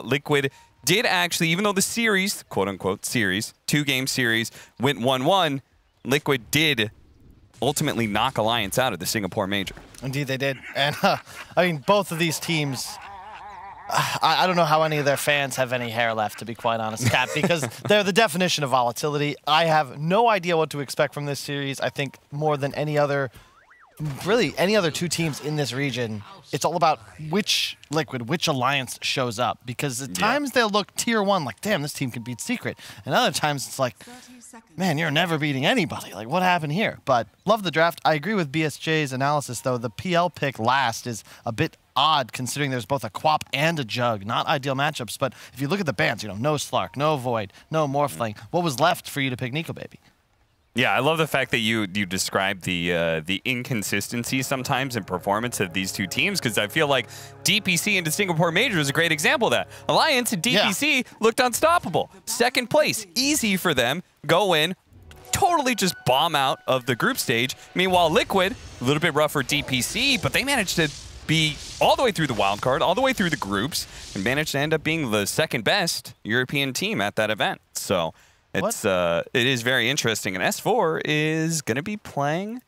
Liquid did actually, even though the series, quote-unquote series, 2-game series, went 1-1, Liquid did ultimately knock Alliance out of the Singapore Major. Indeed they did. And, I mean, both of these teams, I don't know how any of their fans have any hair left, to be quite honest, Cap, because they're the definition of volatility. I have no idea what to expect from this series. I think more than any other, really any other two teams in this region, it's all about which Liquid, which Alliance shows up. Because at times they'll look tier 1, like, damn, this team could beat Secret. And other times it's like, man, you're never beating anybody. Like, what happened here? But love the draft. I agree with BSJ's analysis, though. The PL pick last is a bit odd, considering there's both a Quap and a Jug. Not ideal matchups, but if you look at the bans, you know, no Slark, no Void, no Morphling. What was left for you to pick Nico Baby? Yeah, I love the fact that you describe the inconsistency sometimes in performance of these two teams, because I feel like DPC into Singapore Major is a great example of that. Alliance and DPC looked unstoppable. Second place, easy for them. Go in, totally just bomb out of the group stage. Meanwhile, Liquid, a little bit rough for DPC, but they managed to be all the way through the wild card, all the way through the groups, and managed to end up being the second best European team at that event. So it is very interesting, and S4 is going to be playing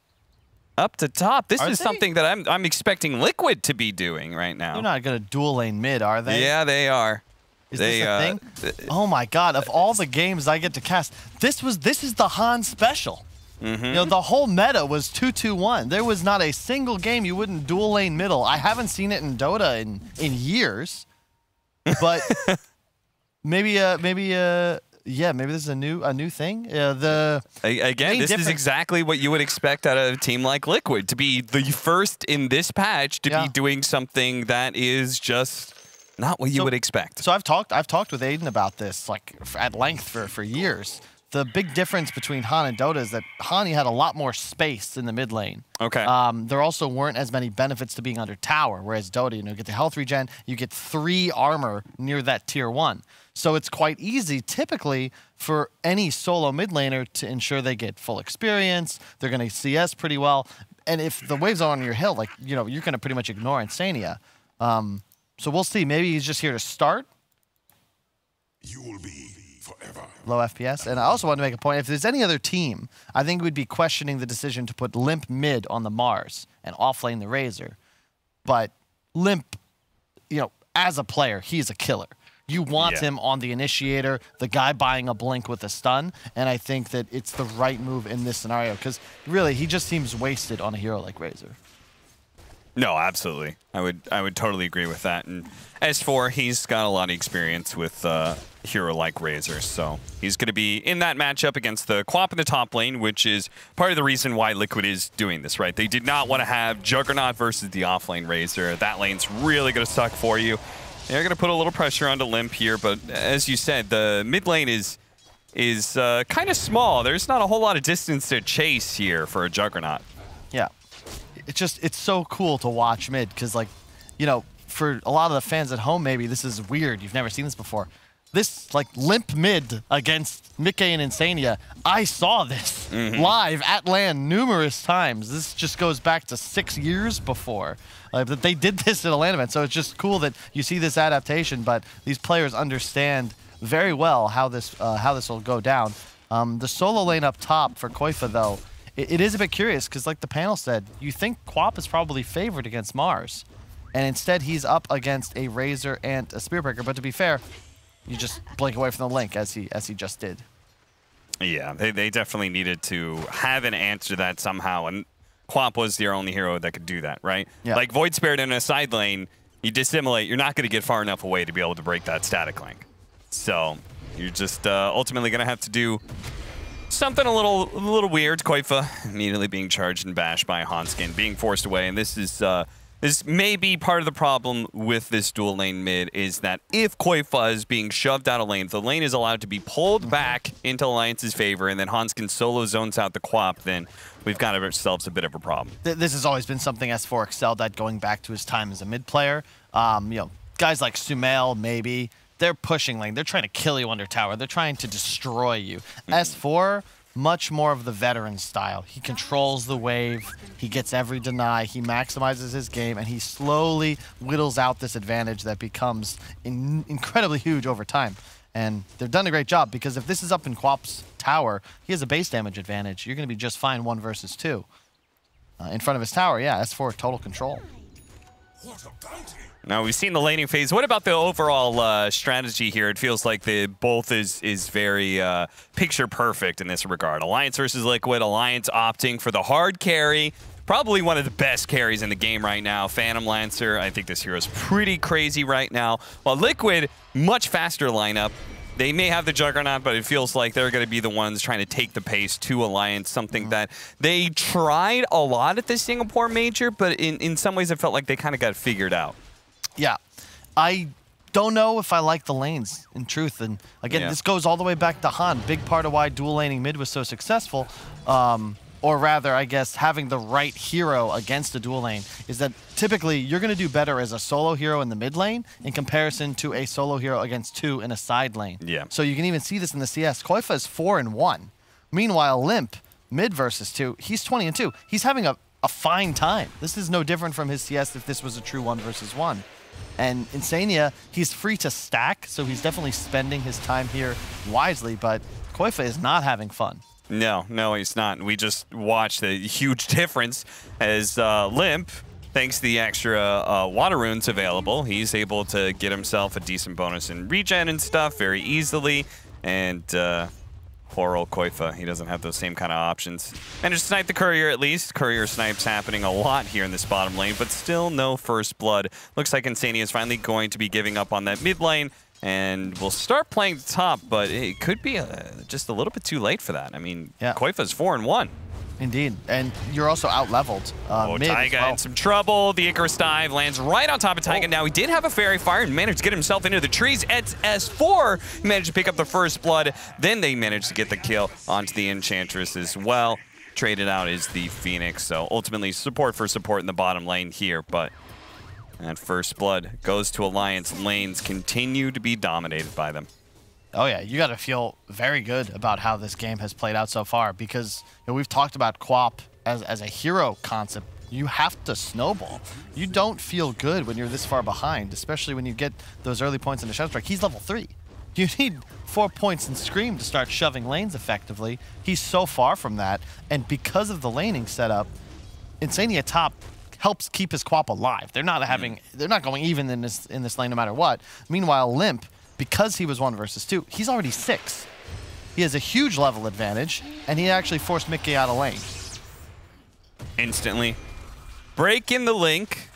up to top. This is something that I'm expecting Liquid to be doing right now. They're not going to dual lane mid, are they? Yeah, they are. Is this a thing? Oh my God! Of all the games I get to cast, this is the Han special. You know, the whole meta was 2-2-1. There was not a single game you wouldn't dual lane middle. I haven't seen it in Dota in years, but maybe this is a new thing. Again, this is exactly what you would expect out of a team like Liquid, to be the first in this patch to be doing something that is just not what you would expect. So I've talked with Aiden about this like at length for years. The big difference between Han and Dota is that Han, you had a lot more space in the mid lane. Okay. There also weren't as many benefits to being under tower, whereas Dota, you get the health regen, you get 3 armor near that tier 1. So it's quite easy, typically, for any solo mid laner to ensure they get full experience. They're going to CS pretty well. And if the waves are on your hill, like, you're going to pretty much ignore Insania. So we'll see. Maybe he's just here to start. You will be forever. Low FPS. And I also want to make a point. If there's any other team, I think we'd be questioning the decision to put Limp mid on the Mars and offlane the Razor. But Limp, as a player, he's a killer. You want him on the initiator, the guy buying a blink with a stun, and I think that it's the right move in this scenario, because really, he just seems wasted on a hero like Razor. No, absolutely. I would totally agree with that. And S4, he's got a lot of experience with hero like Razor, so he's going to be in that matchup against the Quap in the top lane, which is part of the reason why Liquid is doing this, right? They did not want to have Juggernaut versus the offlane Razor. That lane's really going to suck for you. They're going to put a little pressure onto Limp here, but as you said, the mid lane is kind of small. There's not a whole lot of distance to chase here for a Juggernaut. Yeah. It's so cool to watch mid, because, like, for a lot of the fans at home, maybe this is weird. You've never seen this before. This, like, Limp mid against Mickey and Insania, I saw this live at LAN numerous times. This just goes back to 6 years before that they did this at a LAN event. So it's just cool that you see this adaptation, but these players understand very well how this will go down. The solo lane up top for Koifa, though, it is a bit curious, because like the panel said, you think Quap is probably favored against Mars, and instead he's up against a Razor and a Spearbreaker. But to be fair, you just blink away from the link as he just did. Yeah, they definitely needed to have an answer to that somehow, and Quap was their only hero that could do that, right? Yeah. Like Void Spirit in a side lane, you dissimulate, you're not going to get far enough away to be able to break that static link. So you're just ultimately going to have to do something a little weird. Koifa immediately being charged and bashed by Hanskin, being forced away, and this may be part of the problem with this dual lane mid, is that if Koifa is being shoved out of lane, if the lane is allowed to be pulled back into Alliance's favor, and then Hanskin solo zones out the Quap, then we've got ourselves a bit of a problem. This has always been something S4 excelled at, going back to his time as a mid player. Guys like Sumail, maybe, they're pushing lane. They're trying to kill you under tower. They're trying to destroy you. S4, much more of the veteran style. He controls the wave, he gets every deny, he maximizes his game, and he slowly whittles out this advantage that becomes incredibly huge over time. And they've done a great job, because if this is up in Quap's tower, he has a base damage advantage. You're going to be just fine 1 versus 2. In front of his tower, yeah, S4 total control. What a bounty! Now, we've seen the laning phase. What about the overall strategy here? It feels like both is very picture perfect in this regard. Alliance versus Liquid. Alliance opting for the hard carry. Probably one of the best carries in the game right now. Phantom Lancer. I think this hero's pretty crazy right now. While Liquid, much faster lineup. They may have the Juggernaut, but it feels like they're going to be the ones trying to take the pace to Alliance, something that they tried a lot at the Singapore Major, but in some ways it felt like they kind of got figured out. Yeah, I don't know if I like the lanes, in truth. And again, this goes all the way back to Han. Big part of why dual laning mid was so successful, or rather, I guess, having the right hero against a dual lane, is that typically you're going to do better as a solo hero in the mid lane in comparison to a solo hero against 2 in a side lane. Yeah. So you can even see this in the CS. Koifa is 4-1. Meanwhile, Limp, mid versus 2, he's 20-2. He's having a fine time. This is no different from his CS if this was a true 1 versus 1. And Insania, he's free to stack, so he's definitely spending his time here wisely, but Koifa is not having fun. No, he's not. We just watched the huge difference as Limp, thanks to the extra water runes available, he's able to get himself a decent bonus in regen and stuff very easily. And poor old Koifa, he doesn't have those same kind of options. Managed to snipe the Courier at least. Courier snipes happening a lot here in this bottom lane, but still no first blood. Looks like Insania is finally going to be giving up on that mid lane. And we'll start playing the top, but it could be just a little bit too late for that. I mean, Koifa's 4-1. Indeed, and you're also out-leveled. Taiga in some trouble. The Icarus dive lands right on top of Taiga. Now, he did have a Fairy Fire and managed to get himself into the trees. At S4, he managed to pick up the first blood. Then they managed to get the kill onto the Enchantress as well. Traded out is the Phoenix, so ultimately support for support in the bottom lane here, but that first blood goes to Alliance. Lanes continue to be dominated by them. Oh yeah, you got to feel very good about how this game has played out so far, because we've talked about Quap as a hero concept. You have to snowball. You don't feel good when you're this far behind, especially when you get those early points in the Shadow Strike. He's level 3. You need 4 points in Scream to start shoving lanes effectively. He's so far from that, and because of the laning setup, Insania top helps keep his Quap alive. They're not having, they're not going even in this lane no matter what. Meanwhile, Limp, because he was 1 versus 2, he's already 6. He has a huge level advantage, and he actually forced Mickey out of lane. Instantly break in the link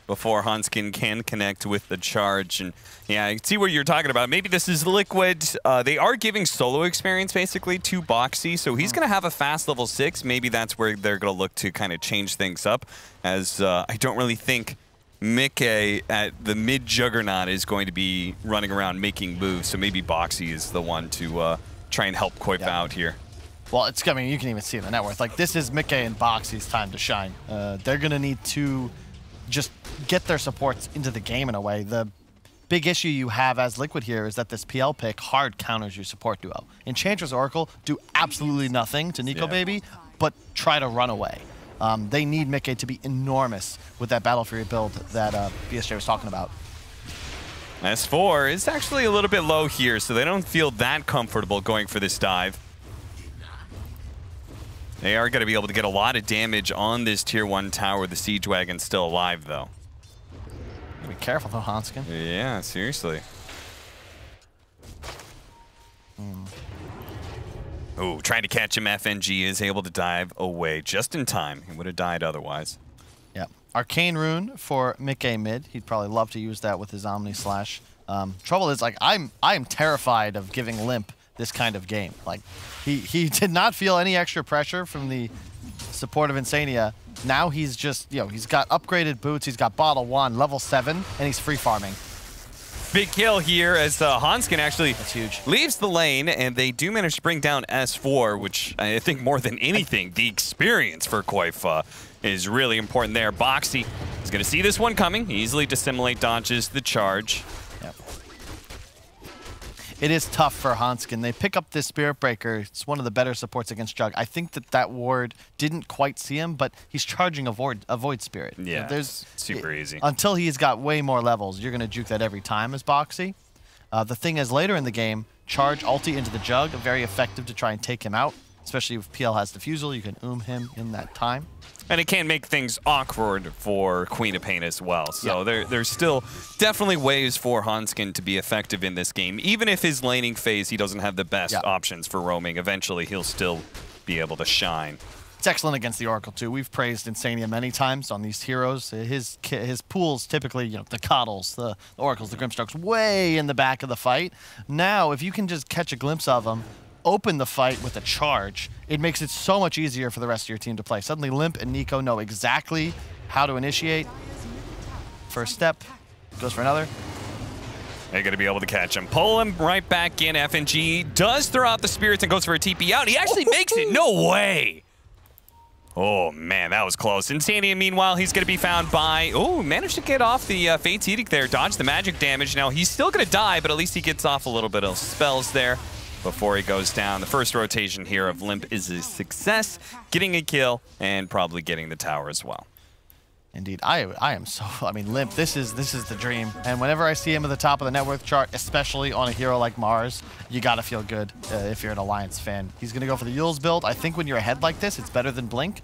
before Hanskin can connect with the charge. And yeah, I can see what you're talking about. Maybe this is Liquid. They are giving solo experience basically to Boxy, so he's going to have a fast level 6. Maybe that's where they're going to look to kind of change things up, as I don't really think Mickey at the mid Juggernaut is going to be running around making moves, so maybe Boxy is the one to try and help Koifa out here. Well, it's coming. You can even see in the net worth. Like, this is Mickey and Boxy's time to shine. They're going to need to just get their supports into the game in a way. The big issue you have as Liquid here is that this PL pick hard counters your support duo. Enchantress Oracle do absolutely nothing to Nico Baby, but try to run away. They need Mickey to be enormous with that Battle Fury build that BSJ was talking about. S4 is actually a little bit low here, so they don't feel that comfortable going for this dive. They are going to be able to get a lot of damage on this tier 1 tower. The Siege Wagon's still alive, though. Be careful, though, Hanskin. Yeah, seriously. Oh, trying to catch him. FNG is able to dive away just in time. He would have died otherwise. Yeah. Arcane Rune for Mickey mid. He'd probably love to use that with his Omni Slash. Trouble is, like, I'm terrified of giving Limp this kind of game. Like, he did not feel any extra pressure from the support of Insania. Now he's just, he's got upgraded boots, he's got bottle 1, level 7, and he's free farming. Big kill here as Hanskin actually That's huge. Leaves the lane, and they do manage to bring down S4, which I think more than anything, the experience for Koifa is really important there. Boxy is going to see this one coming, easily dissimulate dodges the charge. it is tough for Hanskin. They pick up this Spirit Breaker. It's one of the better supports against Jug. I think that ward didn't quite see him, but he's charging a Void Spirit. Yeah, there's super easy. Until he's got way more levels, you're going to juke that every time as Boxy. The thing is, later in the game, charge ulti into the Jug, very effective to try and take him out. Especially if PL has Diffusal, you can him in that time. And it can make things awkward for Queen of Pain as well. So there's still definitely ways for Hanskin to be effective in this game. Even if his laning phase, he doesn't have the best options for roaming, eventually he'll still be able to shine. It's excellent against the Oracle, too. We've praised Insania many times on these heroes. His pools, typically, you know, the Coddles, the Oracles, the Grimstrokes, way in the back of the fight. Now, if you can just catch a glimpse of them, open the fight with a charge, it makes it so much easier for the rest of your team to play. Suddenly, Limp and Nico know exactly how to initiate. First step, goes for another. They're going to be able to catch him. Pull him right back in. FNG does throw out the spirits and goes for a TP out. He actually makes it. No way. Oh, man, that was close. Insania, meanwhile, he's going to be found by... Oh, managed to get off the Fate's Edict there. Dodged the magic damage. Now, he's still going to die, but at least he gets off a little bit of spells there before he goes down. The first rotation here of Limp is a success, getting a kill and probably getting the tower as well. Indeed, I am so, I mean, Limp, this is the dream. And whenever I see him at the top of the net worth chart, especially on a hero like Mars, you gotta feel good if you're an Alliance fan. He's gonna go for the Yules build. I think when you're ahead like this, it's better than Blink.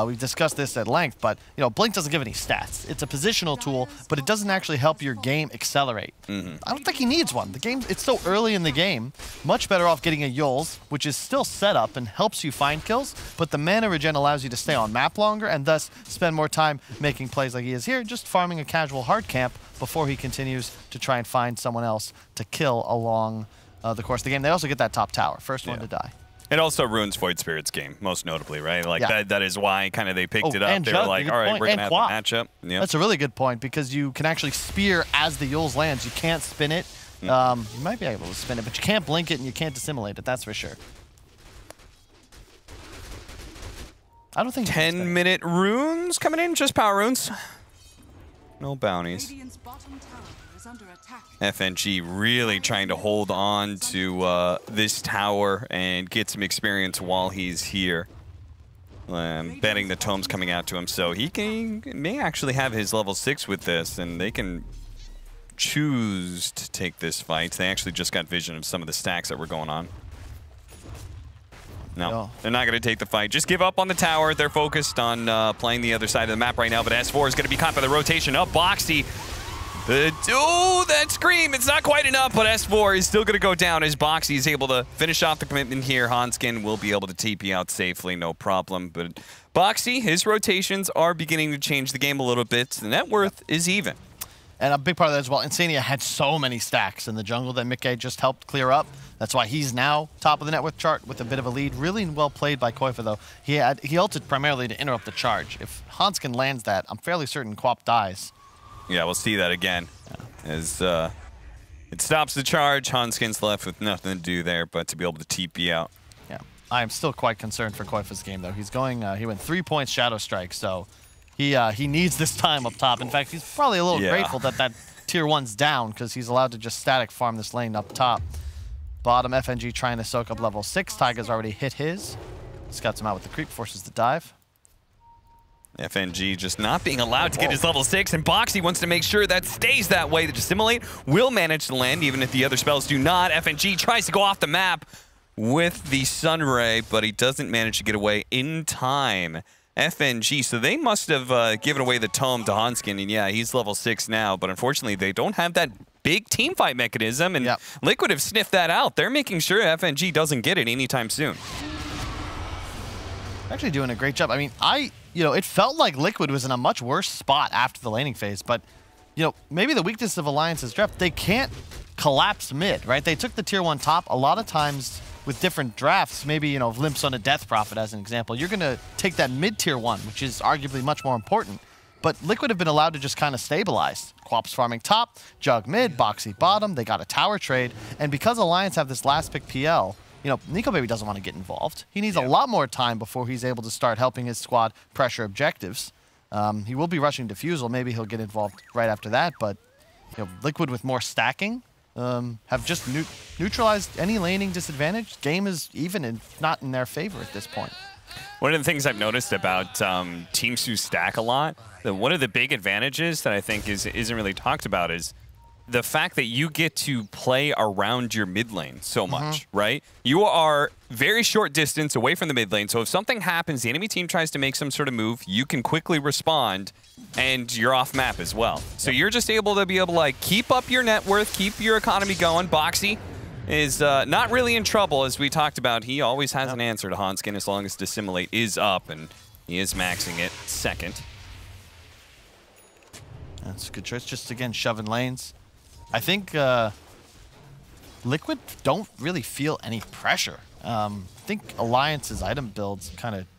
We've discussed this at length, but you know, Blink doesn't give any stats. It's a positional tool, but it doesn't actually help your game accelerate. I don't think he needs one. The game, it's so early in the game. Much better off getting a Yules, which is still set up and helps you find kills, but the mana regen allows you to stay on map longer and thus spend more time making plays like he is here, just farming a casual hard camp before he continues to try and find someone else to kill along the course of the game. They also get that top tower, first one to die. It also ruins Void Spirit's game, most notably, right? Like that is why kind of they picked it up. They were like, all right, we're going to have the matchup. Yep. That's a really good point because you can actually spear as the Yules lands. You can't spin it. You might be able to spin it, but you can't blink it and you can't dissimulate it, that's for sure. I don't think 10-minute runes coming in, just power runes. No bounties. FNG really trying to hold on to this tower and get some experience while he's here. Betting the tome's coming out to him, so he may actually have his level 6 with this, and they can choose to take this fight. They actually just got vision of some of the stacks that were going on. No, they're not going to take the fight. Just give up on the tower. They're focused on playing the other side of the map right now, but S4 is going to be caught by the rotation up. Boxy. Oh, that scream. It's not quite enough, but S4 is still going to go down as Boxy is able to finish off the commitment here. Hanskin will be able to TP out safely, no problem. But Boxy, his rotations are beginning to change the game a little bit. The net worth is even. And a big part of that as well, Insania had so many stacks in the jungle that Mickey just helped clear up. That's why he's now top of the net worth chart with a bit of a lead. Really well played by Koifa, though. He ulted primarily to interrupt the charge. If Hanskin lands that, I'm fairly certain Quap dies. Yeah, we'll see that again. As it stops the charge, Hanskin's left with nothing to do there but to be able to TP out. Yeah, I am still quite concerned for Koifa's game, though. He's going, he went 3 points Shadow Strike, so he needs this time up top. In fact, he's probably a little grateful that that tier 1's down because he's allowed to just static farm this lane up top. Bottom, FNG trying to soak up level 6. Taiga's already hit his. Scuts him out with the creep, forces the dive. FNG just not being allowed to get his level 6, and Boxy wants to make sure that stays that way. The Dissimulate will manage to land, even if the other spells do not. FNG tries to go off the map with the Sunray, but he doesn't manage to get away in time. FNG, so they must have given away the tome to Hanskin, and yeah, he's level 6 now, but unfortunately they don't have that big team fight mechanism, and Liquid have sniffed that out. They're making sure FNG doesn't get it anytime soon. Actually doing a great job. I mean, it felt like Liquid was in a much worse spot after the laning phase, but, maybe the weakness of Alliance's draft, they can't collapse mid, right? They took the tier 1 top a lot of times with different drafts. Maybe, if Limp's on a Death Prophet as an example, you're going to take that mid tier 1, which is arguably much more important. But Liquid have been allowed to just kind of stabilize. Quap's farming top, Jug mid, Boxy bottom, they got a tower trade, and because Alliance have this last pick PL, Nico Baby doesn't want to get involved. He needs a lot more time before he's able to start helping his squad pressure objectives. He will be rushing Diffusal. Maybe he'll get involved right after that, but Liquid with more stacking have just neutralized any laning disadvantage. Game is even and not in their favor at this point. One of the things I've noticed about teams who stack a lot, one of the big advantages that I think isn't really talked about is the fact that you get to play around your mid lane so much, right? You are very short distance away from the mid lane, so if something happens, the enemy team tries to make some sort of move, you can quickly respond, and you're off map as well. So you're just able to like keep up your net worth, keep your economy going. Boxy is not really in trouble, as we talked about. He always has an answer to Hanskin as long as Dissimulate is up, and he is maxing it second. That's a good choice. Just, again, shoving lanes. I think Liquid don't really feel any pressure. I think Alliance's item builds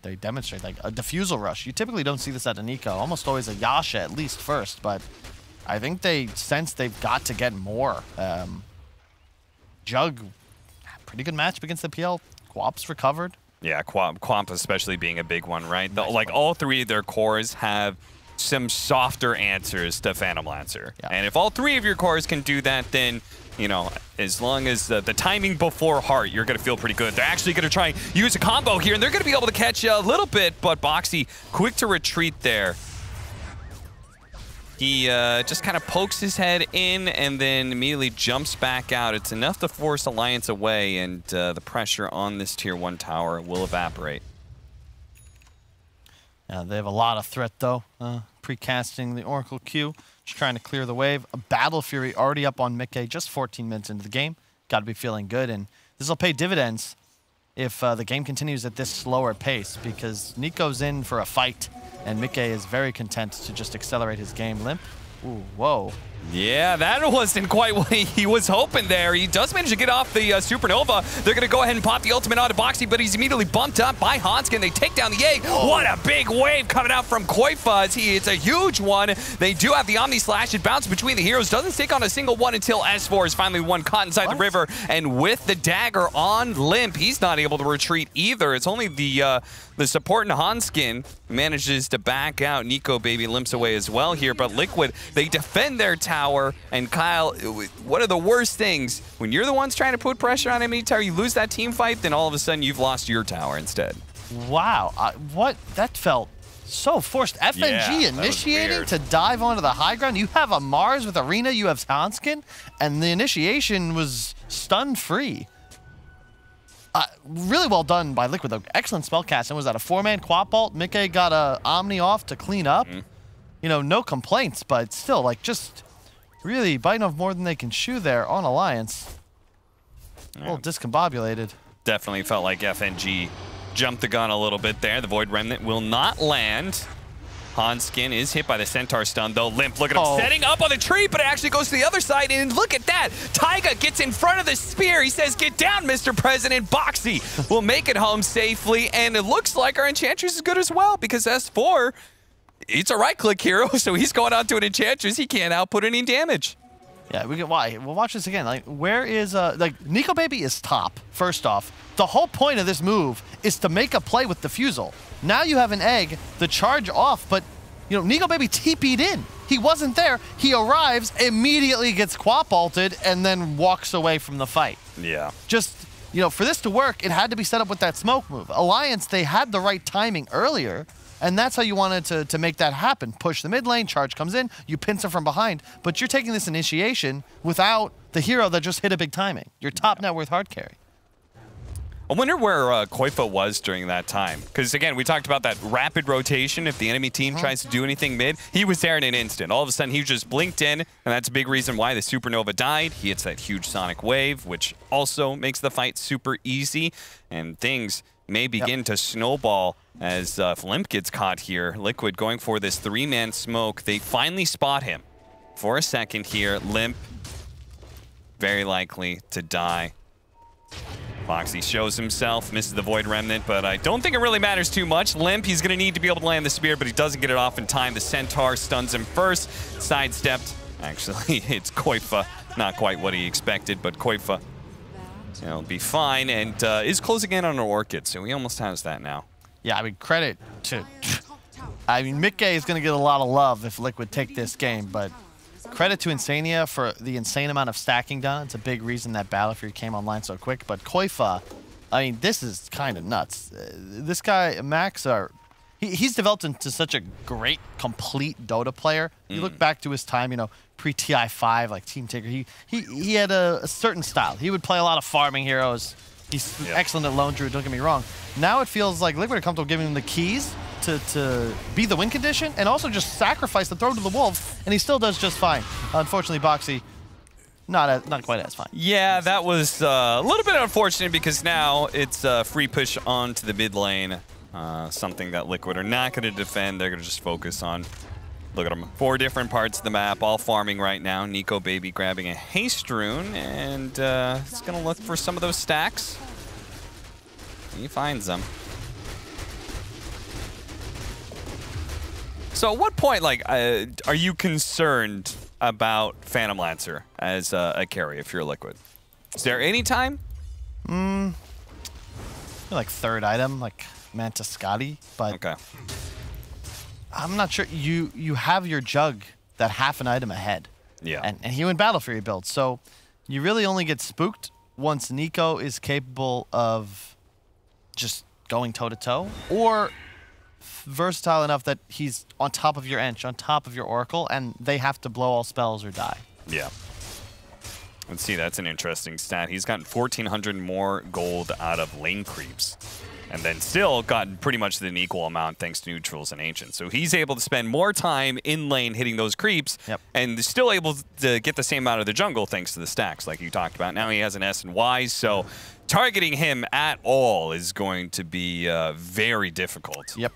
they demonstrate, like a Diffusal Rush. You typically don't see this at a Nico. Almost always a Yasha at least first, but I think they sense they've got to get more. Jug, pretty good matchup against the PL. Quap's recovered. Yeah, Quamp especially being a big one, right? Like all three of their cores have some softer answers to Phantom Lancer. Yeah. And if all three of your cores can do that, then, you know, as long as the timing before Heart, you're going to feel pretty good. They're actually going to try and use a combo here, and they're going to be able to catch you a little bit, but Boxy quick to retreat there. He just kind of pokes his head in and then immediately jumps back out. It's enough to force Alliance away, and the pressure on this Tier 1 tower will evaporate. Yeah, they have a lot of threat, though. Precasting the Oracle Q, just trying to clear the wave. A Battle Fury already up on Mickey, just 14 minutes into the game. Got to be feeling good, and this will pay dividends if the game continues at this slower pace, because Nico's in for a fight, and Mickey is very content to just accelerate his game. Limp. Ooh, whoa. Yeah, that wasn't quite what he was hoping there. He does manage to get off the Supernova. They're going to go ahead and pop the ultimate onto Boxy, but he's immediately bumped up by Hanskin. They take down the egg. Whoa. What a big wave coming out from Koifa. It's a huge one. They do have the Omni Slash. It bounces between the heroes. Doesn't stick on a single one until S4 is finally one caught inside the river. And with the dagger on Limp, he's not able to retreat either. It's only the support in Hanskin manages to back out. Nico baby limps away as well here, but Liquid, they defend their tower. And Kyle, one of the worst things, when you're the ones trying to put pressure on enemy tower, you lose that team fight, then all of a sudden you've lost your tower instead. Wow, what? That felt so forced. FNG initiating to dive onto the high ground. You have a Mars with Arena, you have Hanskin, and the initiation was stun-free. Really well done by Liquid, though. Excellent spellcasting. Was that a 4-man quad bolt? Mickey got a Omni off to clean up. You know, no complaints, but still, like, just really biting off more than they can chew there on Alliance. A little discombobulated. Definitely felt like FNG jumped the gun a little bit there. The Void Remnant will not land. Hanskin is hit by the Centaur stun, though. Limp, look at him setting up on the tree, but it actually goes to the other side, and look at that! Taiga gets in front of the spear. He says, "Get down, Mr. President." Boxy will make it home safely, and it looks like our Enchantress is good as well, because S4, it's a right-click hero, so he's going on to an Enchantress. He can't output any damage. Yeah, why? We'll watch this again. Like, where is, like, Nico Baby is top, first off. The whole point of this move is to make a play with Diffusal. Now you have an egg, the charge off, but, you know, Nico Baby TP'd in. He wasn't there. He arrives, immediately gets quap-ulted, and then walks away from the fight. Yeah. Just, you know, for this to work, it had to be set up with that smoke move. Alliance, they had the right timing earlier, and that's how you wanted to make that happen. Push the mid lane, charge comes in, you pincer from behind, but you're taking this initiation without the hero that just hit a big timing. Your top net worth hard carry. I wonder where Koifa was during that time. Because, again, we talked about that rapid rotation. If the enemy team tries to do anything mid, he was there in an instant. All of a sudden, he just blinked in, and that's a big reason why the Supernova died. He hits that huge sonic wave, which also makes the fight super easy. And things may begin to snowball as Limp gets caught here. Liquid going for this 3-man smoke. They finally spot him for a second here. Limp, very likely to die. Boxy shows himself, misses the Void Remnant, but I don't think it really matters too much. Limp, he's going to need to be able to land the spear, but he doesn't get it off in time. The Centaur stuns him first, sidestepped. Actually, it's Koifa. Not quite what he expected, but Koifa, you know, will be fine, and is closing in on an Orchid, so he almost has that now. Yeah, I mean, credit to... I mean, Mickey is going to get a lot of love if Liquid take this game, but credit to Insania for the insane amount of stacking done. It's a big reason that Battlefield came online so quick. But Koifa, I mean, this is kind of nuts. This guy, Max, he's developed into such a great, complete Dota player. You look back to his time, you know, pre-TI 5, like Team Tigger, he had a certain style. He would play a lot of farming heroes. He's excellent at Lone Druid, don't get me wrong. Now it feels like Liquid are comfortable giving him the keys to be the win condition and also just sacrifice the throw to the wolf, and he still does just fine. Unfortunately, Boxy, not quite as fine. Yeah, that was a little bit unfortunate because now it's a free push onto the mid lane, something that Liquid are not going to defend. They're going to just focus on, look at them, 4 different parts of the map, all farming right now. Nico Baby grabbing a haste rune, and he's going to look for some of those stacks. He finds them. So at what point, like, are you concerned about Phantom Lancer as a carry if you're Liquid? Is there any time? Like 3rd item, like Manta Scotty, but Okay. I'm not sure. You have your Jug that half an item ahead. Yeah. And he went Battle Fury build, so you really only get spooked once Nico is capable of just going toe-to-toe, or versatile enough that he's on top of your Ench, on top of your Oracle, and they have to blow all spells or die. Yeah. Let's see, that's an interesting stat. He's gotten 1,400 more gold out of lane creeps, and then still gotten pretty much an equal amount thanks to neutrals and ancients. So he's able to spend more time in lane hitting those creeps, and still able to get the same amount of the jungle thanks to the stacks like you talked about. Now he has an S and Y, so targeting him at all is going to be very difficult. Yep.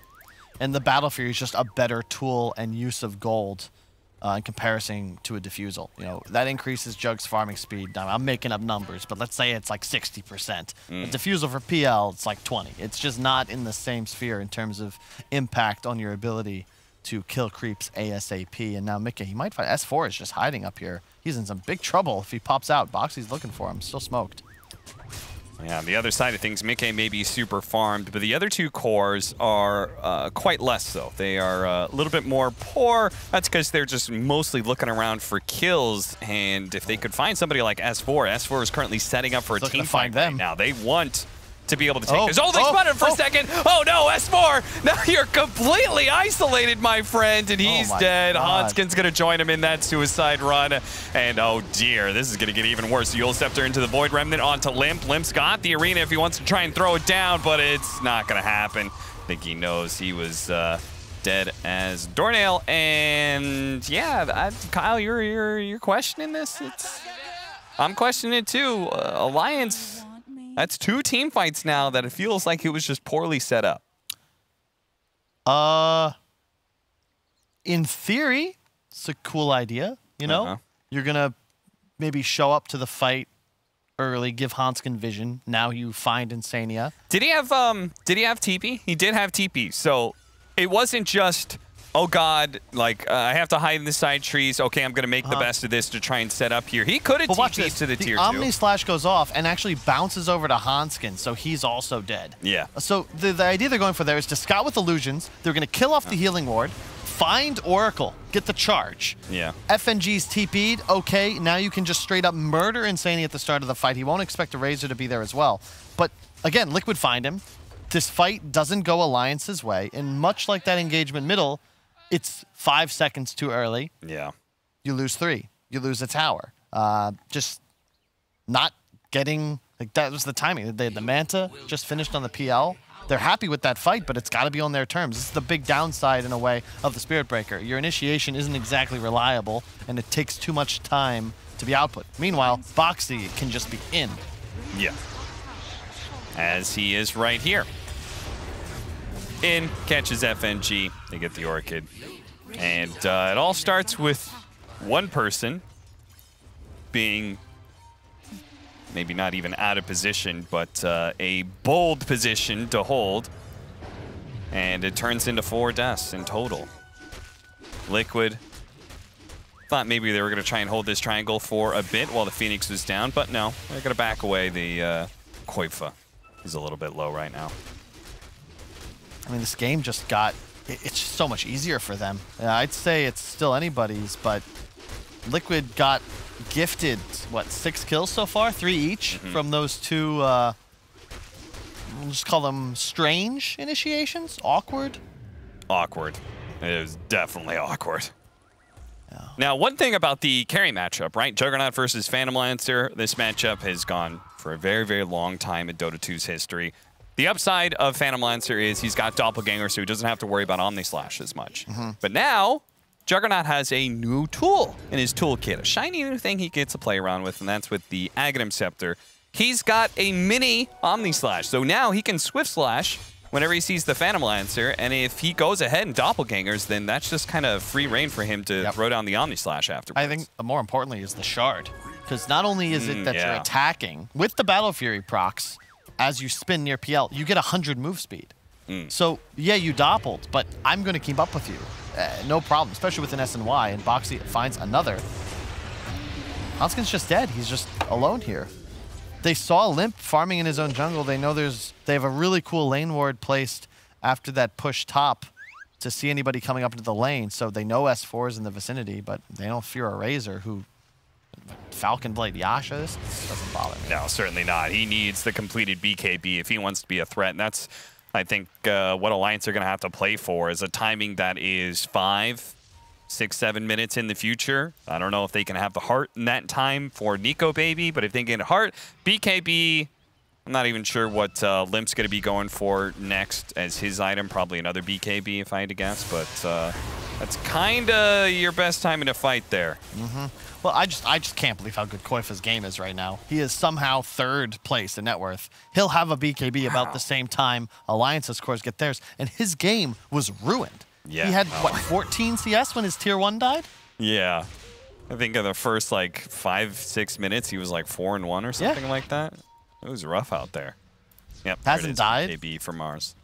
And the Battle Fury is just a better tool and use of gold in comparison to a Diffusal. You know, that increases Jug's farming speed. Now, I'm making up numbers, but let's say it's like 60%. A Diffusal for PL, it's like 20. It's just not in the same sphere in terms of impact on your ability to kill creeps ASAP. And now Mickey, he might find S4 is just hiding up here. He's in some big trouble if he pops out. Boxy's looking for him, still smoked. Yeah, on the other side of things, Mickey may be super farmed, but the other 2 cores are quite less so. They are a little bit more poor. That's because they're just mostly looking around for kills, and if they could find somebody like S4, S4 is currently setting up for a team fight right now. They want to be able to take this. Oh, they spotted him for a second. Oh no, S4! Now you're completely isolated, my friend, and he's dead. Hanskin's gonna join him in that suicide run. And oh dear, this is gonna get even worse. Yule Scepter into the Void Remnant onto Limp. Limp's got the arena if he wants to try and throw it down, but it's not gonna happen. I think he knows he was dead as doornail. And yeah, Kyle, you're questioning this? I'm questioning it too. Alliance. That's 2 team fights now that it feels like it was just poorly set up. In theory, it's a cool idea, you know? You're going to maybe show up to the fight early, give Hanskin vision. Now you find Insania. Did he have TP? He did have TP. So it wasn't just, oh god, like I have to hide in the side trees. Okay, I'm gonna make the best of this to try and set up here. He could have TP'd to the tier 2. The Omni Slash goes off and actually bounces over to Hanskin, so he's also dead. Yeah. So the idea they're going for there is to scout with illusions. They're gonna kill off the healing ward, find Oracle, get the charge. Yeah. FNG's TP'd. Okay, now you can just straight up murder Insania at the start of the fight. He won't expect a Razor to be there as well. But again, Liquid find him. This fight doesn't go Alliance's way, and much like that engagement middle, it's 5 seconds too early. Yeah. You lose 3. You lose a tower. Just not getting, like that was the timing. The Manta just finished on the PL. They're happy with that fight, but it's got to be on their terms. This is the big downside in a way of the Spirit Breaker. Your initiation isn't exactly reliable, and it takes too much time to be output. Meanwhile, Boxy can just be in. Yeah. As he is right here. In, catches FNG, they get the Orchid. And it all starts with one person being maybe not even out of position, but a bold position to hold. And it turns into 4 deaths in total. Liquid thought maybe they were going to try and hold this triangle for a bit while the Phoenix was down, but no, they're going to back away. The Koifa is a little bit low right now. I mean, this game just got, it's just so much easier for them. I'd say it's still anybody's, but Liquid got gifted, what, 6 kills so far? 3 each from those two, we'll just call them strange initiations? Awkward? Awkward. It is definitely awkward. Yeah. Now, one thing about the carry matchup, right? Juggernaut versus Phantom Lancer, this matchup has gone for a very, very long time in Dota 2's history. The upside of Phantom Lancer is he's got Doppelganger, so he doesn't have to worry about Omni Slash as much. But now, Juggernaut has a new tool in his toolkit, a shiny new thing he gets to play around with, and that's with the Aghanim Scepter. He's got a mini Omni Slash, so now he can Swift Slash whenever he sees the Phantom Lancer, and if he goes ahead and Doppelgangers, then that's just kind of free reign for him to throw down the Omni Slash afterwards. I think more importantly is the Shard, because not only is it that you're attacking, with the Battle Fury procs, as you spin near PL, you get 100 move speed. So, yeah, you doppled, but I'm going to keep up with you. No problem, especially with an SNY, and Boxy finds another. Hanskin's just dead. He's just alone here. They saw Limp farming in his own jungle. They know they have a really cool lane ward placed after that push top to see anybody coming up into the lane, so they know S4 is in the vicinity, but they don't fear a Razor who... Falcon Blade Yasha, this doesn't bother me. No, certainly not. He needs the completed BKB if he wants to be a threat, and that's, I think, what Alliance are going to have to play for is a timing that is 5, 6, 7 minutes in the future. I don't know if they can have the heart in that time for Nico Baby, but if they get heart, BKB, I'm not even sure what Limp's going to be going for next as his item. Probably another BKB if I had to guess, but that's kind of your best time in a fight there. Well, I just can't believe how good Koifa's game is right now. He is somehow 3rd place in net worth. He'll have a BKB about the same time Alliance's cores get theirs, and his game was ruined. Yeah. He had, what, 14 CS when his tier 1 died? Yeah. I think in the first, like, 5, 6 minutes, he was like 4-1 or something like that. It was rough out there. Yep. Hasn't died. BKB for Mars.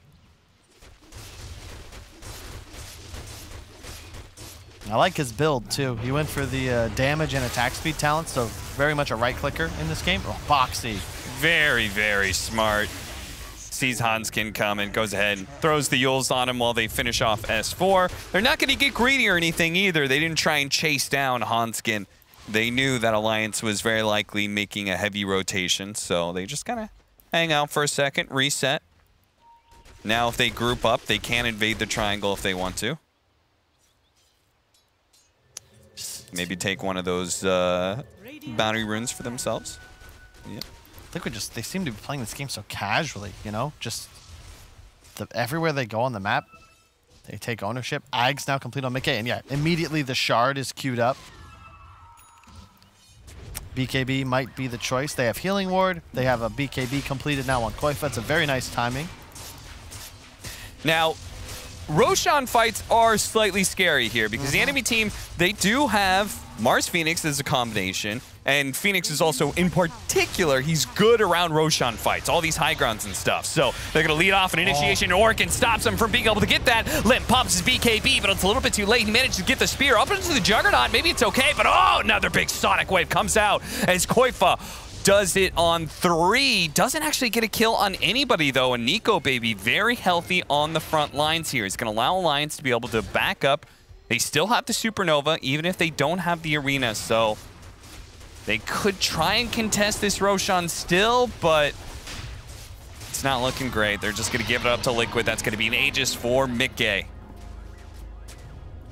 I like his build, too. He went for the damage and attack speed talent, so very much a right-clicker in this game. Oh, Boxy. Very, very smart. Sees Hanskin coming, goes ahead and throws the Yules on him while they finish off S4. They're not going to get greedy or anything either. They didn't try and chase down Hanskin. They knew that Alliance was very likely making a heavy rotation, so they just kind of hang out for a second, reset. Now if they group up, they can invade the triangle if they want to. Maybe take one of those boundary runes for themselves. Yeah. Liquid they seem to be playing this game so casually, you know? Just everywhere they go on the map, they take ownership. Ag's now complete on Mickey, and yeah, immediately the Shard is queued up. BKB might be the choice. They have Healing Ward. They have a BKB completed now on Koifa. It's a very nice timing. Now, Roshan fights are slightly scary here because the enemy team, they do have Mars Phoenix as a combination, and Phoenix is also, in particular, he's good around Roshan fights, all these high grounds and stuff. So they're going to lead off an initiation. Orkin stops him from being able to get that. Limp pops his BKB, but it's a little bit too late. He managed to get the spear up into the Juggernaut. Maybe it's okay, but oh, another big Sonic Wave comes out as Koifa does it on 3. Doesn't actually get a kill on anybody, though. And Nico Baby, very healthy on the front lines here. He's going to allow Alliance to be able to back up. They still have the Supernova, even if they don't have the Arena. So they could try and contest this Roshan still, but it's not looking great. They're just going to give it up to Liquid. That's going to be an Aegis for Mickey.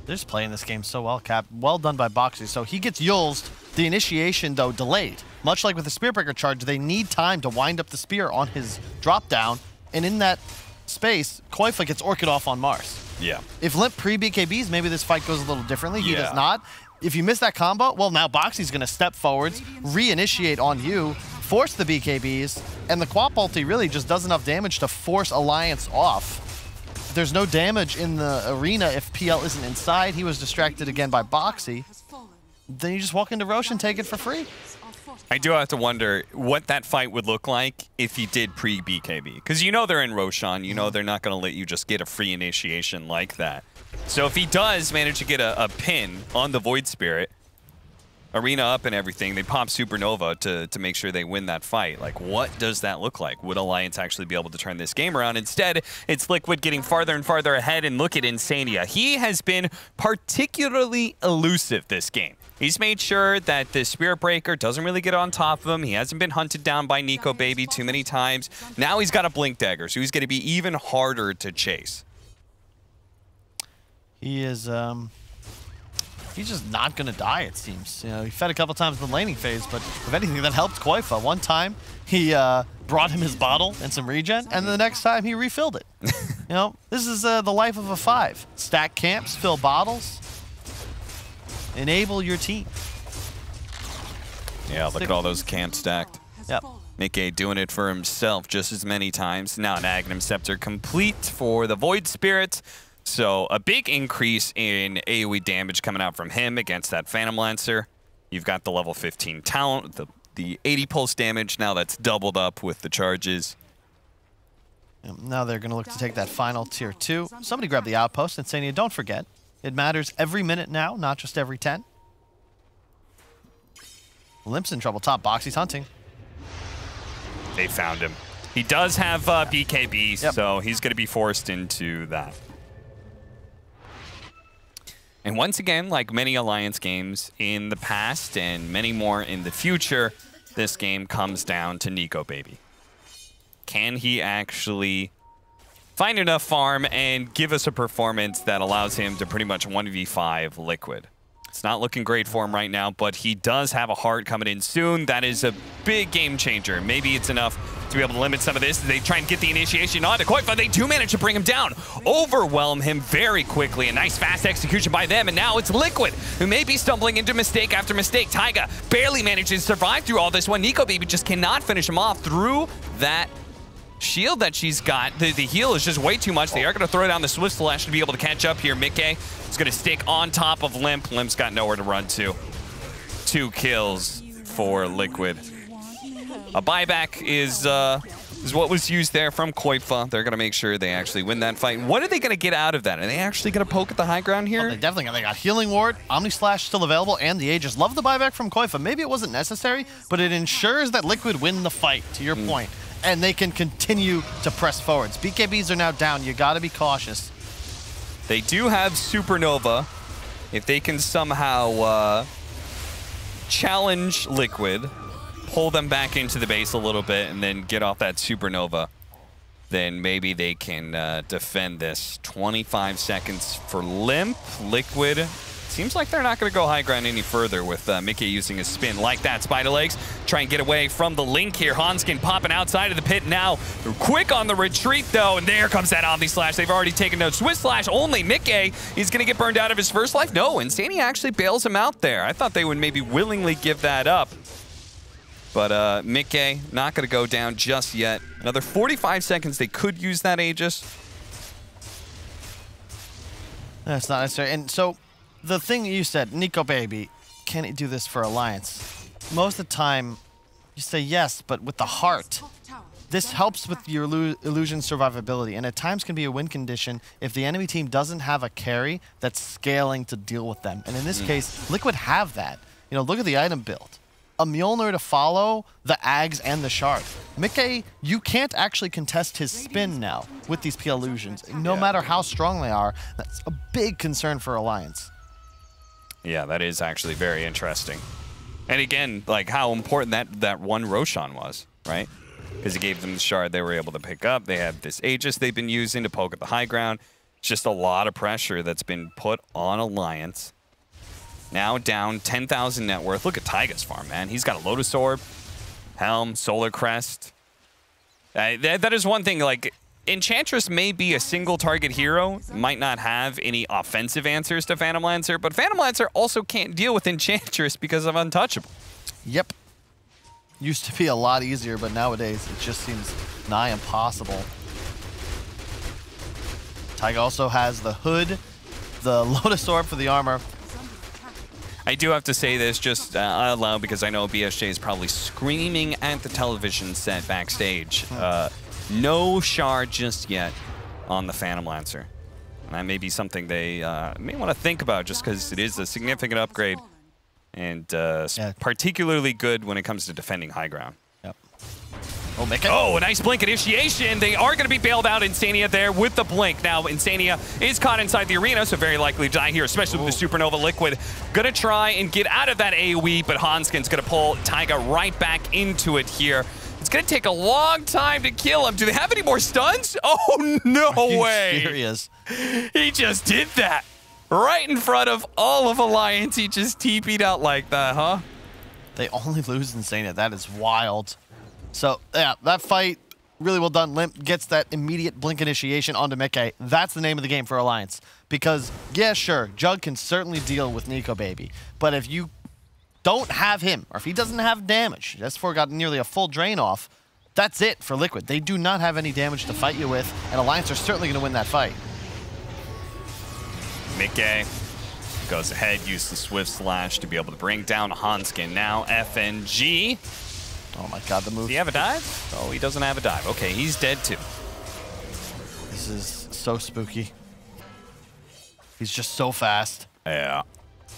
They're just playing this game so well, Cap. Well done by Boxy. So he gets Yules. The initiation, though, delayed. Much like with the Spearbreaker charge, they need time to wind up the spear on his drop down. And in that space, Koifa gets Orchid off on Mars. Yeah. If Limp pre-BKBs, maybe this fight goes a little differently. He does not. If you miss that combo, well, now Boxy's going to step forwards, re-initiate on you, force the BKBs, and the Quap ulti really just does enough damage to force Alliance off. There's no damage in the arena if PL isn't inside. He was distracted again by Boxy. Then you just walk into Roche and take it for free. I do have to wonder what that fight would look like if he did pre-BKB. Because you know they're in Roshan. You know they're not going to let you just get a free initiation like that. So if he does manage to get a pin on the Void Spirit, Arena up and everything, they pop Supernova to make sure they win that fight. Like, what does that look like? Would Alliance actually be able to turn this game around? Instead, it's Liquid getting farther and farther ahead, and look at Insania. He has been particularly elusive this game. He's made sure that the Spirit Breaker doesn't really get on top of him. He hasn't been hunted down by Nico Baby too many times. Now he's got a Blink Dagger, so he's going to be even harder to chase. He is, he's just not going to die, it seems. You know, he fed a couple times in the laning phase, but if anything, that helped Koifa. One time, he brought him his bottle and some regen, and the next time, he refilled it. You know, this is the life of a 5. Stack camps, fill bottles, enable your team. Yeah, look at all those camps stacked. Yep. Mickey doing it for himself just as many times. Now an Aghanim Scepter complete for the Void Spirit. So a big increase in AoE damage coming out from him against that Phantom Lancer. You've got the level 15 talent, the 80 pulse damage. Now that's doubled up with the charges. Now they're going to look to take that final tier 2. Somebody grab the outpost, and Insania, don't forget, it matters every minute now, not just every 10. Limp's in trouble top box. He's hunting. They found him. He does have BKB, Yep. so he's going to be forced into that. And once again, like many Alliance games in the past and many more in the future, this game comes down to Nico Baby. Can he actually find enough farm and give us a performance that allows him to pretty much 1v5 Liquid? It's not looking great for him right now, but he does have a heart coming in soon. That is a big game changer. Maybe it's enough to be able to limit some of this. They try and get the initiation on to Koifa. They do manage to bring him down, overwhelm him very quickly. A nice fast execution by them, and now it's Liquid, who may be stumbling into mistake after mistake. Taiga barely manages to survive through all this one. Nico Baby just cannot finish him off through that shield that she's got. The heal is just way too much. They are going to throw down the Swift Slash to be able to catch up here. Mickey is going to stick on top of Limp. Limp's got nowhere to run to. 2 kills for Liquid. A buyback is what was used there from Koifa. They're going to make sure they actually win that fight. What are they going to get out of that? Are they actually going to poke at the high ground here? Oh, they definitely got. They got Healing Ward, Omni Slash still available, and the Aegis. Love the buyback from Koifa. Maybe it wasn't necessary, but it ensures that Liquid win the fight, to your point. And they can continue to press forwards. BKBs are now down. You got to be cautious. They do have Supernova. If they can somehow challenge Liquid, pull them back into the base a little bit, and then get off that Supernova, then maybe they can defend this. 25 seconds for Limp. Liquid, seems like they're not going to go high ground any further with Mickey using his spin like that. Spider Legs try and get away from the link here. Hanskin popping outside of the pit now. They're quick on the retreat, though, and there comes that Omni Slash. They've already taken note. Swift Slash only. Mickey, he's going to get burned out of his first life. No, Insania actually bails him out there. I thought they would maybe willingly give that up. But Mickey not going to go down just yet. Another 45 seconds. They could use that Aegis. That's not necessary. And so the thing you said, Nico Baby, can he do this for Alliance? Most of the time, you say yes, but with the heart. This helps with your illusion survivability, and at times can be a win condition if the enemy team doesn't have a carry that's scaling to deal with them. And in this case, Liquid have that. You know, look at the item build. A Mjolnir to follow, the Ags, and the Shard. Mickey, you can't actually contest his spin now with these PL illusions. No matter how strong they are, that's a big concern for Alliance. Yeah, that is actually very interesting. And again, like how important that one Roshan was, right? Because it gave them the shard they were able to pick up. They had this Aegis they've been using to poke at the high ground. It's just a lot of pressure that's been put on Alliance. Now down 10,000 net worth. Look at Taiga's farm, man. He's got a Lotus Orb, Helm, Solar Crest. That is one thing, like, Enchantress may be a single target hero, might not have any offensive answers to Phantom Lancer, but Phantom Lancer also can't deal with Enchantress because of Untouchable. Yep. Used to be a lot easier, but nowadays it just seems nigh impossible. Taiga also has the hood, the Lotus Orb for the armor. I do have to say this just out loud because I know BSJ is probably screaming at the television set backstage. No shard just yet on the Phantom Lancer. And that may be something they may want to think about just because it is a significant upgrade and particularly good when it comes to defending high ground. Yep. Oh, make it. Oh, a nice blink initiation. They are going to be bailed out. Insania there with the blink. Now, Insania is caught inside the arena, so very likely to die here, especially with the Supernova Liquid. Going to try and get out of that AoE, but Hanskin's going to pull Taiga right back into it here. It's going to take a long time to kill him. Do they have any more stuns? Oh, no way. Serious? He just did that. Right in front of all of Alliance. He just TP'd out like that, huh? They only lose Insania. That is wild. So, yeah, that fight, really well done. Limp gets that immediate blink initiation onto Mickey. That's the name of the game for Alliance. Because, yeah, sure, Jug can certainly deal with Nico Baby. But if you don't have him, or if he doesn't have damage, S4 got nearly a full drain off, that's it for Liquid. They do not have any damage to fight you with, and Alliance are certainly going to win that fight. Mickey goes ahead, uses the Swift Slash to be able to bring down Hanskin. Now, FNG. Oh my god, the move. Does he have a dive? Oh, he doesn't have a dive. Okay, he's dead too. This is so spooky. He's just so fast. Yeah.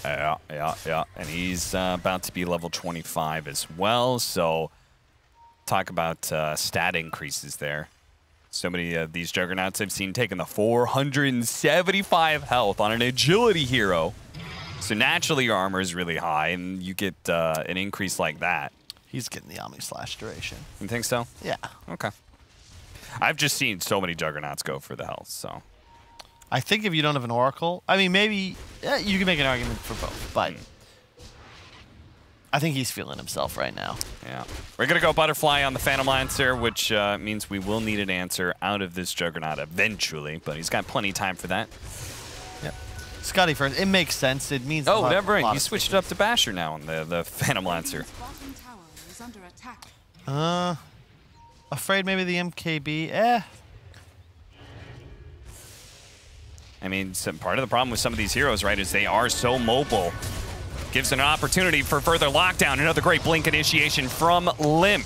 And he's about to be level 25 as well, so talk about stat increases there. So many of these Juggernauts I've seen taking the 475 health on an agility hero. So naturally your armor is really high, and you get an increase like that. He's getting the Omni Slash duration. You think so? Yeah. Okay. I've just seen so many Juggernauts go for the health, so. I think if you don't have an Oracle, I mean, maybe you can make an argument for both, but I think he's feeling himself right now. Yeah. We're going to go Butterfly on the Phantom Lancer, which means we will need an answer out of this Juggernaut eventually, but he's got plenty of time for that. Yep. Scotty first. It makes sense. It means Oh, never mind. He switched it up to Basher now on the Phantom Lancer. Afraid maybe the MKB. I mean, part of the problem with some of these heroes, right, is they are so mobile. Gives an opportunity for further lockdown. Another great blink initiation from Limp.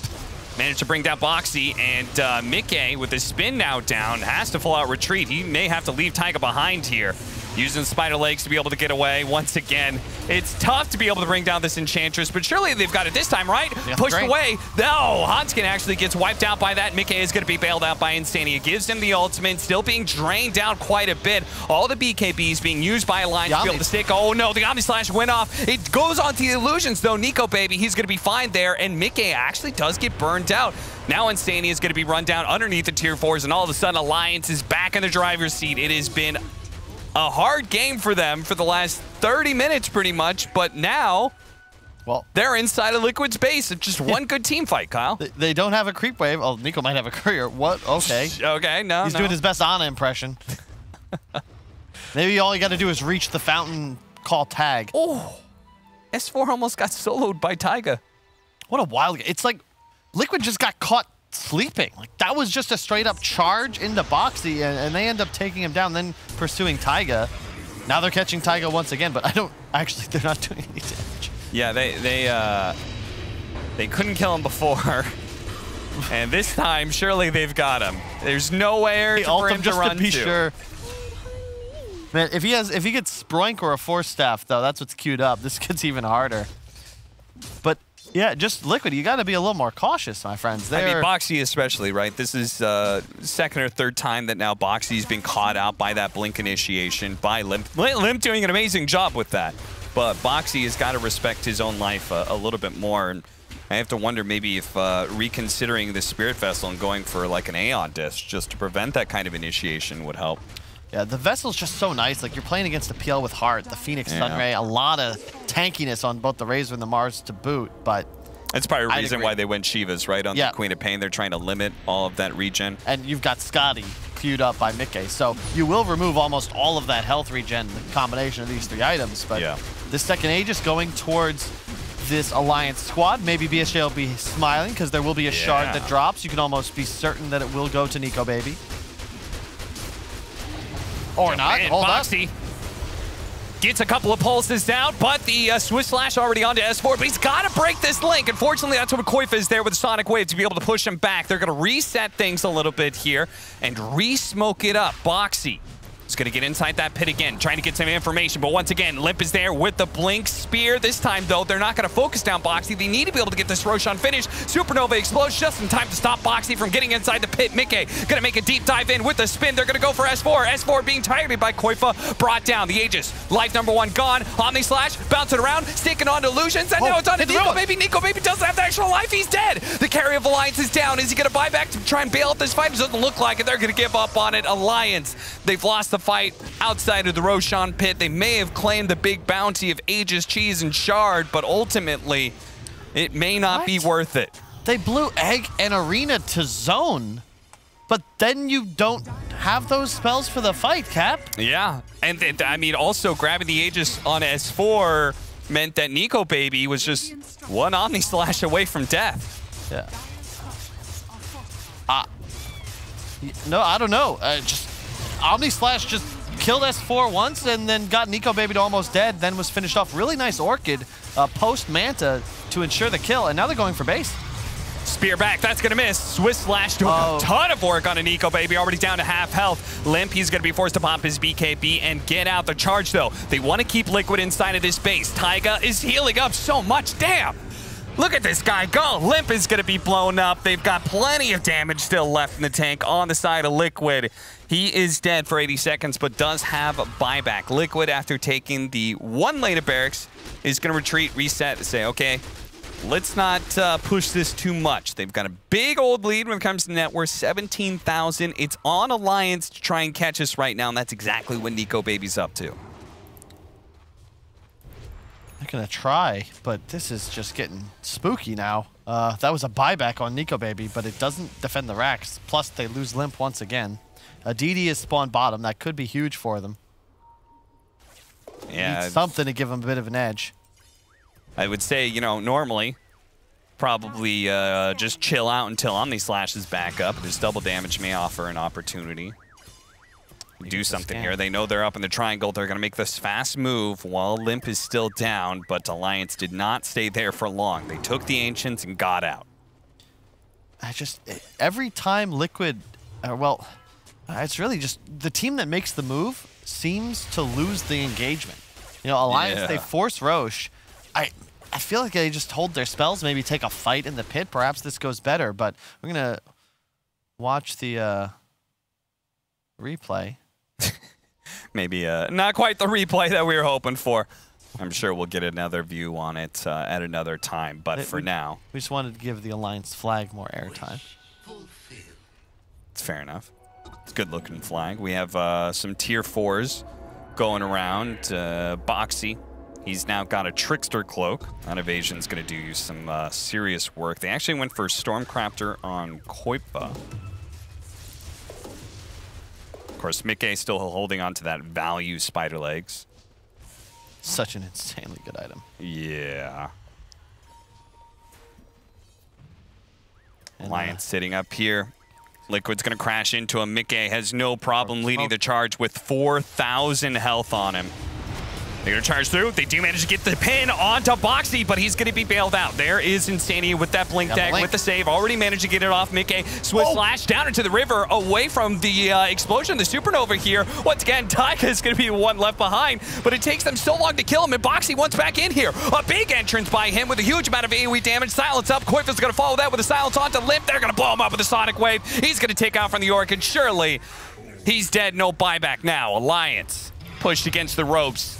Managed to bring down Boxy, and Mickey, with his spin now down, has to full out retreat. He may have to leave Taiga behind here. Using Spider Legs to be able to get away once again. It's tough to be able to bring down this Enchantress, but surely they've got it this time, right? Yeah, Pushed great. away. No, Hanskin actually gets wiped out by that. Mickey is going to be bailed out by Insania. Gives him the ultimate, still being drained down quite a bit. All the BKBs being used by Alliance to be able to stick. Oh no, the Omni Slash went off. It goes onto the illusions though. Nico Baby, he's going to be fine there, and Mickey actually does get burned out. Now Insania is going to be run down underneath the tier 4s, and all of a sudden Alliance is back in the driver's seat. It has been a hard game for them for the last 30 minutes pretty much, but now they're inside of Liquid's base. It's just one good team fight, Kyle. They don't have a creep wave. Oh, Nico might have a courier. What? Okay. Okay, no, He's doing his best Ana impression. Maybe all you got to do is reach the fountain, call tag. Oh, S4 almost got soloed by Taiga. What a wild game. It's like Liquid just got caught sleeping. Like, that was just a straight up charge into Boxy, and they end up taking him down, then pursuing Taiga. Now they're catching Taiga once again, but they're not doing any damage. Yeah, they couldn't kill him before. And this time, surely they've got him. There's nowhere for him to run to. Sure. Man, if he gets Sproink or a Force Staff, though, that's what's queued up. This gets even harder. But yeah, just Liquid, you got to be a little more cautious, my friends. I mean, Boxy especially, right? This is second or third time that now Boxy's been caught out by that blink initiation by Limp. Limp doing an amazing job with that. But Boxy has got to respect his own life a little bit more. And I have to wonder maybe if reconsidering the Spirit Vessel and going for like an Aeon Disc just to prevent that kind of initiation would help. Yeah, the Vessel's just so nice. Like, you're playing against the PL with Heart, the Phoenix Sunray, a lot of tankiness on both the Razor and the Mars to boot, but that's probably a reason why they went Shivas, right? On the Queen of Pain, they're trying to limit all of that regen. And you've got Scotty queued up by Mickey, so you will remove almost all of that health regen, the combination of these 3 items, but the second Aegis going towards this Alliance squad. Maybe BSJ will be smiling because there will be a shard that drops. You can almost be certain that it will go to Nico Baby. Or not. Hold Boxy gets a couple of pulses down, but the Swiss Slash already onto S4, but he's got to break this link. Unfortunately, that's what Koifa is there with the Sonic Wave to be able to push him back. They're going to reset things a little bit here and re-smoke it up. Boxy is going to get inside that pit again, trying to get some information. But once again, Limp is there with the Blink Spear. This time, though, they're not going to focus down Boxy. They need to be able to get this Roshan finished. Supernova explodes just in time to stop Boxy from getting inside the pit. Mickey going to make a deep dive in with the spin. They're going to go for S4. S4 being targeted by Koifa, brought down. The Aegis, life number 1 gone. Omni Slash, bouncing around, sticking on illusions. And now it's on to Nico Baby. Nico Baby doesn't have the extra life. He's dead. The carry of Alliance is down. Is he going to buy back to try and bail out this fight? It doesn't look like it. They're going to give up on it. Alliance, they've lost the fight outside of the Roshan pit. They may have claimed the big bounty of Aegis, Cheese, and Shard, but ultimately, it may not be worth it. They blew Egg and Arena to zone, but then you don't have those spells for the fight, Cap. Yeah, and I mean, also grabbing the Aegis on S4 meant that Nico Baby was just one Omni Slash away from death. Yeah. No, I don't know. Just Omni Slash just killed S4 once and then got Nico Baby to almost dead, then was finished off. Really nice Orchid post Manta to ensure the kill, and now they're going for base. Spear back, that's gonna miss. Swiss Slash doing a ton of work on a Nico Baby, already down to half health. Limp, he's gonna be forced to pop his BKB and get out the charge though. They wanna keep Liquid inside of this base. Taiga is healing up so much, damn! Look at this guy go. Limp is going to be blown up. They've got plenty of damage still left in the tank on the side of Liquid. He is dead for 80 seconds, but does have a buyback. Liquid, after taking the 1 lane of barracks, is going to retreat, reset, and say, okay, let's not push this too much. They've got a big old lead when it comes to net worth, 17,000. It's on Alliance to try and catch us right now, and that's exactly what Nico Baby's up to. They're going to try, but this is just getting spooky now. That was a buyback on Nico Baby, but it doesn't defend the racks. Plus, they lose Limp once again. DD is spawned bottom. That could be huge for them. Yeah. Need something to give them a bit of an edge. I would say, you know, normally, probably just chill out until Omni Slash is back up. This double damage may offer an opportunity. Do something here. They know they're up in the triangle. They're going to make this fast move while Limp is still down, but Alliance did not stay there for long. They took the Ancients and got out. Every time Liquid, well, it's really just the team that makes the move seems to lose the engagement. You know, Alliance, they force Roche. I feel like they just hold their spells, maybe take a fight in the pit. Perhaps this goes better, but we're going to watch the replay. Maybe not quite the replay that we were hoping for. I'm sure we'll get another view on it at another time, but for now... We just wanted to give the Alliance flag more airtime. It's fair enough. It's a good-looking flag. We have some tier 4s going around. Boxy, he's now got a Trickster Cloak. That evasion's going to do some serious work. They actually went for Stormcrafter on Koipa. Of course, Mickey still holding on to that value Spider Legs. Such an insanely good item. Yeah. Alliance sitting up here. Liquid's going to crash into him. Mickey has no problem leading the charge with 4,000 health on him. They're going to charge through. They do manage to get the pin onto Boxy, but he's going to be bailed out. There is Insania with that blink tag, with the save. Already managed to get it off Mickey. Swift slash down into the river, away from the explosion, the supernova here. Once again, Taiga is going to be the one left behind, but it takes them so long to kill him, and Boxy wants back in here. A big entrance by him with a huge amount of AoE damage. Silence up. Koifa's going to follow that with a silence onto Limp. They're going to blow him up with a sonic wave. He's going to take out from the Orchid. Surely he's dead. No buyback now. Alliance pushed against the ropes,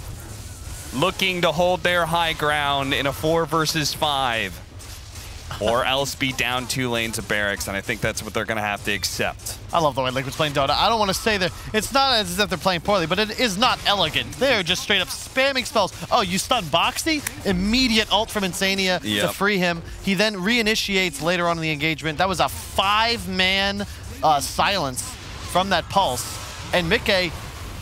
looking to hold their high ground in a 4 versus 5, or else be down 2 lanes of barracks, and I think that's what they're going to have to accept. I love the way Liquid's playing Dota. I don't want to say that it's not as if they're playing poorly, but it is not elegant. They're just straight up spamming spells. Oh, you stun Boxy? Immediate ult from Insania to free him. He then reinitiates later on in the engagement. That was a 5-man silence from that pulse, and Mickey,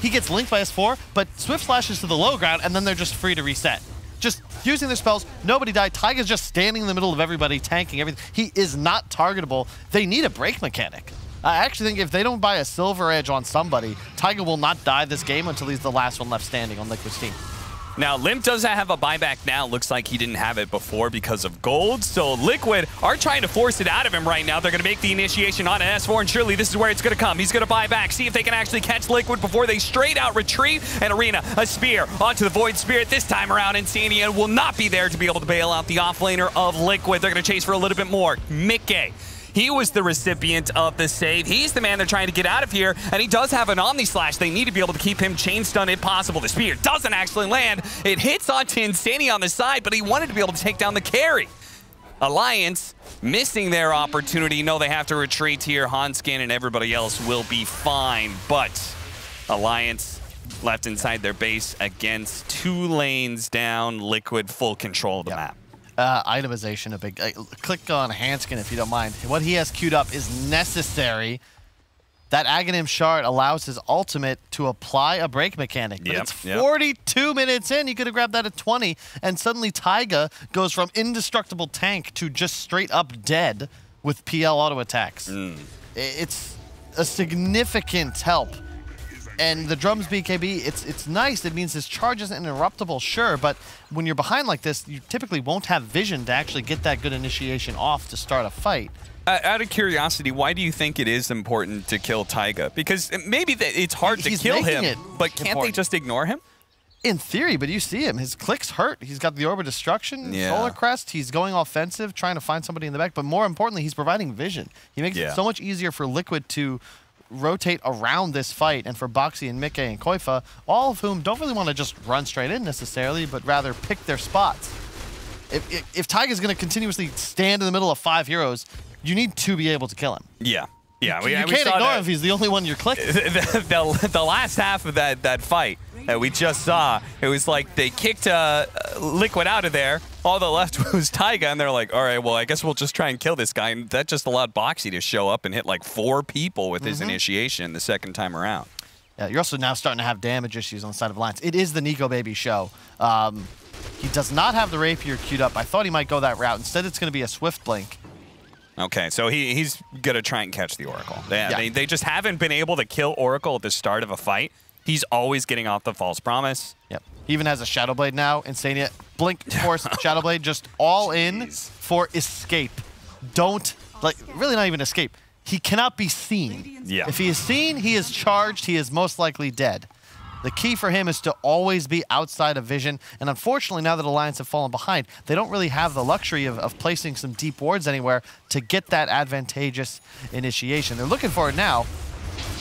he gets linked by S4, but Swift slashes to the low ground, and then they're just free to reset. Just using their spells, nobody died. Taiga's just standing in the middle of everybody, tanking everything. He is not targetable. They need a break mechanic. I actually think if they don't buy a Silver Edge on somebody, Taiga will not die this game until he's the last one left standing on Liquid's team. Now, Limp does have a buyback now. Looks like he didn't have it before because of gold. So Liquid are trying to force it out of him right now. They're going to make the initiation on an S4, and surely this is where it's going to come. He's going to buy back, see if they can actually catch Liquid before they straight out retreat. And Arena, a spear onto the Void Spirit. This time around, Insania will not be there to be able to bail out the offlaner of Liquid. They're going to chase for a little bit more. Mickey. He was the recipient of the save. He's the man they're trying to get out of here, and he does have an Omni Slash. They need to be able to keep him chain stunned if possible. The spear doesn't actually land. It hits onto Insania on the side, but he wanted to be able to take down the carry. Alliance missing their opportunity. No, they have to retreat here. Hanskin and everybody else will be fine, but Alliance left inside their base against 2 lanes down. Liquid full control of the map. Itemization, a big... click on Hanskin if you don't mind. What he has queued up is necessary. That Aghanim Shard allows his ultimate to apply a break mechanic. But it's 42 minutes in. You could have grabbed that at 20, and suddenly Taiga goes from indestructible tank to just straight up dead with PL auto attacks. It's a significant help. And the drums BKB, it's nice. It means his charge isn't interruptible, sure, but when you're behind like this, you typically won't have vision to actually get that good initiation off to start a fight. Out of curiosity, why do you think it is important to kill Taiga? Because maybe it's hard to kill him, but can't they just ignore him? In theory, but you see him. His clicks hurt. He's got the Orb of Destruction, Solar Crest. He's going offensive, trying to find somebody in the back, but more importantly, he's providing vision. He makes it so much easier for Liquid to rotate around this fight, and for Boxy and Mickey and Koifa, all of whom don't really want to just run straight in necessarily, but rather pick their spots. If Taiga's going to continuously stand in the middle of 5 heroes, you need to be able to kill him. Yeah. Yeah, you can't ignore him if he's the only one you're clicking. The last half of that fight that we just saw, it was like they kicked Liquid out of there. All that left was Taiga, and they're like, all right, well, I guess we'll just try and kill this guy. And that just allowed Boxy to show up and hit like 4 people with his initiation the second time around. Yeah, you're also now starting to have damage issues on the side of Alliance. It is the Nico Baby show. He does not have the Rapier queued up. I thought he might go that route. Instead, it's going to be a Swift Blink. Okay, so he's going to try and catch the Oracle. They just haven't been able to kill Oracle at the start of a fight. He's always getting off the False Promise. Yep. He even has a Shadow Blade now. Insania. Blink, Force, Shadow Blade, just all in for escape. Don't, like, really not even escape. He cannot be seen. Yeah. If he is seen, he is charged, he is most likely dead. The key for him is to always be outside of vision, and unfortunately, now that Alliance have fallen behind, they don't really have the luxury of placing some deep wards anywhere to get that advantageous initiation. They're looking for it now.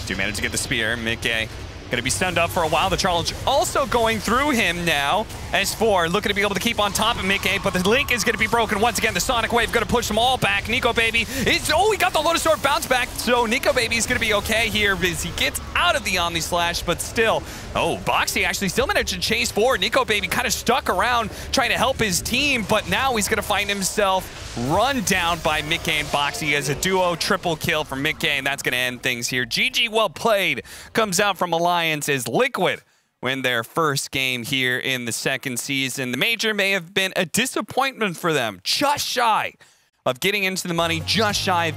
Do manage to get the spear. Mickey going to be stunned up for a while. The challenge also going through him now. S4 looking to be able to keep on top of Mickey, but the link is going to be broken once again. The Sonic Wave going to push them all back. Nico Baby is, he got the Lotus Sword bounce back. So Nico Baby is going to be okay here as he gets out of the Omni Slash, but still, Boxy actually still managed to chase forward. Nico Baby kind of stuck around trying to help his team, but now he's going to find himself run down by Mickey and Boxy as a duo. Triple kill from Mickey, and that's going to end things here. GG, well played, comes out from Alliance as Liquid win their first game here in the second season. The Major may have been a disappointment for them, just shy of getting into the money, just shy of